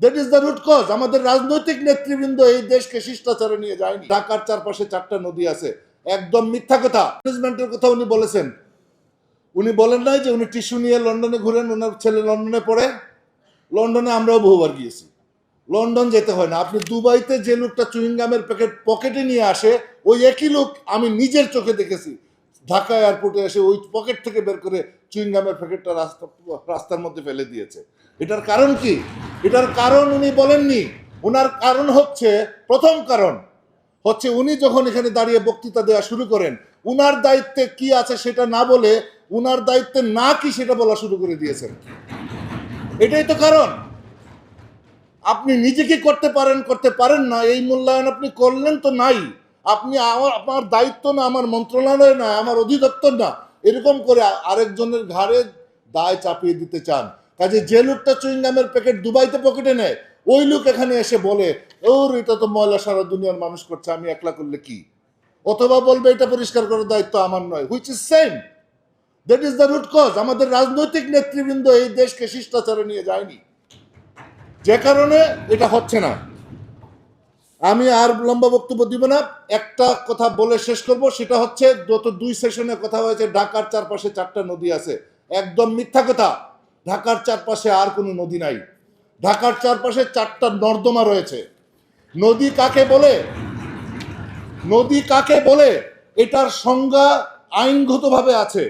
That is the root cause. আমাদের রাজনৈতিক নেতৃবৃন্দ এই দেশকে শিষ্টাচারে নিয়ে যায়নি। ঢাকার চারপাশে 4টা নদী আছে, একদম মিথ্যা কথা। ম্যানেজমেন্টের কথা উনি বলেছেন। উনি বলেন নাই যে উনি টিস্যু নিয়ে লন্ডনে ঘুরেন, ওনার ছেলে লন্ডনে পড়ে। লন্ডনে আমরাও বহুবার গিয়েছি। লন্ডন যেতে হয় না। আপনি দুবাইতে যে লোকটা চুইংগামের প্যাকেট পকেটে নিয়ে আসে, ওই একই লোক আমি নিজের চোখে দেখেছি ঢাকা এয়ারপোর্টে এসে ওই পকেট থেকে বের করে চুইংগামের প্যাকেটটা রাস্তার মধ্যে ফেলে দিয়েছে। এটার কারণ কি? এটার কারণ উনি বলেননি। ওনার কারণ হচ্ছে, প্রথম কারণ হচ্ছে উনি যখন এখানে দাঁড়িয়ে বক্তৃতা দেওয়া শুরু করেন, উনার দায়িত্বে কি আছে সেটা না বলে উনার দায়িত্বে না কি সেটা বলা শুরু করে দিয়েছেন। এটাই তো কারণ। আপনি নিজে কি করতে পারেন না, এই মূল্যায়ন আপনি করলেন তো নাই। আপনি আমার দায়িত্ব না, আমার মন্ত্রণালয় না, আমার অধিদপ্তর না, এরকম করে আরেকজনের ঘাড়ে দায় চাপিয়ে দিতে চান। কাজে যে লোকটা চুইংগামের প্যাকেট দুবাইতে পকেটে নেয়, ওই লোক এখানে এসে বলে ওর এটা তো ময়লা সারা দুনিয়ার মানুষ করছে, আমি একলা করলে কি? অথবা বলবে এটা পরিষ্কার করার দায়িত্ব আমার নয়, which is same. That is the root cause. আমাদের রাজনৈতিক নেতৃবৃন্দ এই দেশকে শিষ্টাচারে নিয়ে যায়নি, যে কারণে এটা হচ্ছে না। আমি আর লম্বা বক্তব্য দিব না, একটা কথা বলে শেষ করব। সেটা হচ্ছে গত 2 সেশনে কথা হয়েছে ঢাকার চারপাশে 4টা নদী আছে, একদম মিথ্যা কথা। ঢাকার চারপাশে আর কোনো নদী নাই। ঢাকার চারপাশে 4টা নর্দমা রয়েছে। নদী কাকে বলে, নদী কাকে বলে এটার সংজ্ঞা আইনগতভাবে আছে,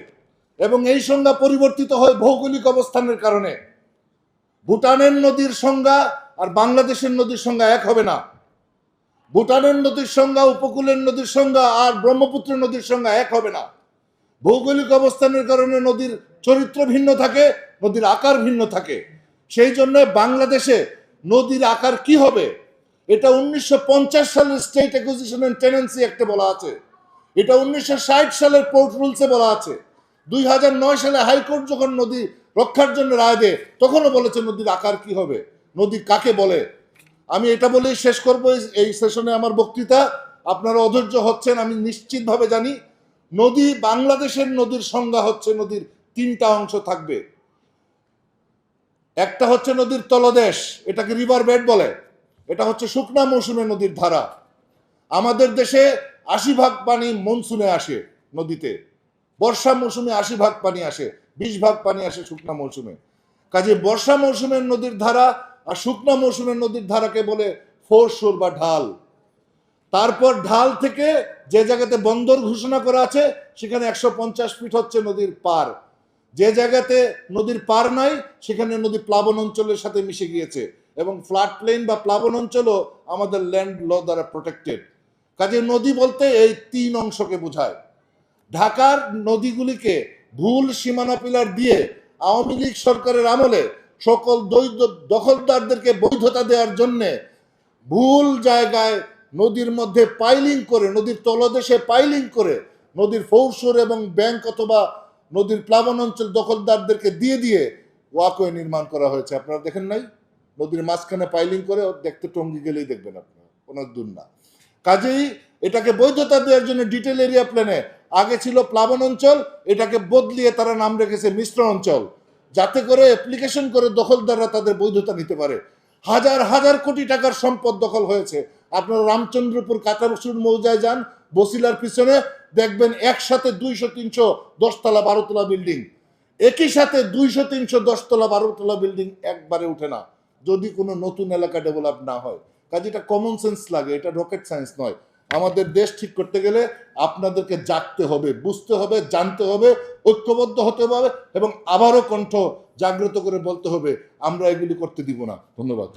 এবং এই সংজ্ঞা পরিবর্তিত হয় ভৌগোলিক অবস্থানের কারণে। ভুটানের নদীর সংজ্ঞা আর বাংলাদেশের নদীর সংজ্ঞা এক হবে না। ভুটানের নদীর সংজ্ঞা, উপকূলের নদীর সংজ্ঞা আর ব্রহ্মপুত্র নদীর সংজ্ঞা এক হবে না। ভৌগোলিক অবস্থানের কারণে নদীর চরিত্র ভিন্ন থাকে, নদীর আকার ভিন্ন থাকে। সেই জন্য বাংলাদেশে নদীর আকার কি হবে এটা 1950 সালের স্টেট অ্যাকুইজিশন এন্ড টেনেন্সি অ্যাক্টে বলা আছে। এটা 1960 সালের পোর্ট রুলসে বলা আছে। 2009 সালে হাইকোর্ট যখন নদী রক্ষার জন্য রায় দেয়, তখনও বলেছে নদীর আকার কি হবে, নদী কাকে বলে। আমি এটা বলেই শেষ করব এই সেশনে আমার বক্তৃতা। আপনারা অধৈর্য হচ্ছেন আমি নিশ্চিতভাবে জানি। নদী, বাংলাদেশের নদীর সংজ্ঞা হচ্ছে নদীর 3টা অংশ থাকবে। একটা হচ্ছে নদীর তলদেশ, এটাকে রিভার বেড বলে। এটা হচ্ছে শুকনা মৌসুমে নদীর ধারা। আমাদের দেশে 80% পানি মনসুনে আসে নদীতে। বর্ষা মৌসুমে 80% পানি আসে, 20% পানি আসে শুকনা মৌসুমে। কাজে বর্ষা মৌসুমের নদীর ধারা আর শুকনা মৌসুমের নদীর ধারাকে বলে ফোরশোর বা ঢাল। তারপর ঢাল থেকে যে জায়গাতে বন্দর ঘোষণা করা আছে সেখানে 150 ফিট হচ্ছে নদীর পার। যে জায়গাতে নদীর পার নাই সেখানে নদী প্লাবন অঞ্চলের সাথে মিশে গিয়েছে, এবং ফ্লাড প্লেন বা প্লাবন অঞ্চলও আমাদের ল্যান্ড ল দ্বারা প্রোটেক্টেড। কাজে নদী বলতে এই 3 অংশকে বোঝায়। ঢাকার নদীগুলিকে ভুল সীমানা পিলার দিয়ে আওয়ামী লীগ সরকারের আমলে সকল দখলদারদেরকে বৈধতা দেওয়ার জন্যে ভুল জায়গায় নদীর মধ্যে পাইলিং করে, নদীর তলদেশে পাইলিং করে নদীর ফৌরসুর এবং ব্যাংক অথবা নদীর প্লাবন অঞ্চল দখলদারদেরকে দিয়ে দিয়ে ওয়াকওয়ে নির্মাণ করা হয়েছে। আপনারা দেখেন নাই? নদীর মাঝখানে পাইলিং করে, দেখতে টঙ্গী গেলেই দেখবেন আপনারা, কোনো দূর না। কাজেই এটাকে বৈধতা দেওয়ার জন্য ডিটেল এরিয়া প্ল্যানে আগে ছিল প্লাবন অঞ্চল, এটাকে বদলিয়ে তারা নাম রেখেছে মিশ্র অঞ্চল, যাতে করে অ্যাপ্লিকেশন করে দখলদাররা তাদের বৈধতা নিতে পারে। হাজার হাজার কোটি টাকার সম্পদ দখল হয়েছে। আপনারা রামচন্দ্রপুর কাতারসুর মৌজায় যান, বসিলার পিছনে দেখবেন একসাথে 200-300 10তলা 12তলা বিল্ডিং। একই সাথে 200-300 10তলা 12তলা বিল্ডিং একবারে উঠে না যদি কোনো নতুন এলাকা ডেভেলপ না হয়। কাজে এটা কমন সেন্স লাগে, এটা রকেট সায়েন্স নয়। আমাদের দেশ ঠিক করতে গেলে আপনাদেরকে জাগতে হবে, বুঝতে হবে, জানতে হবে, ঐক্যবদ্ধ হতে হবে, এবং আবারও কণ্ঠ জাগ্রত করে বলতে হবে আমরা এগুলি করতে দিব না। ধন্যবাদ।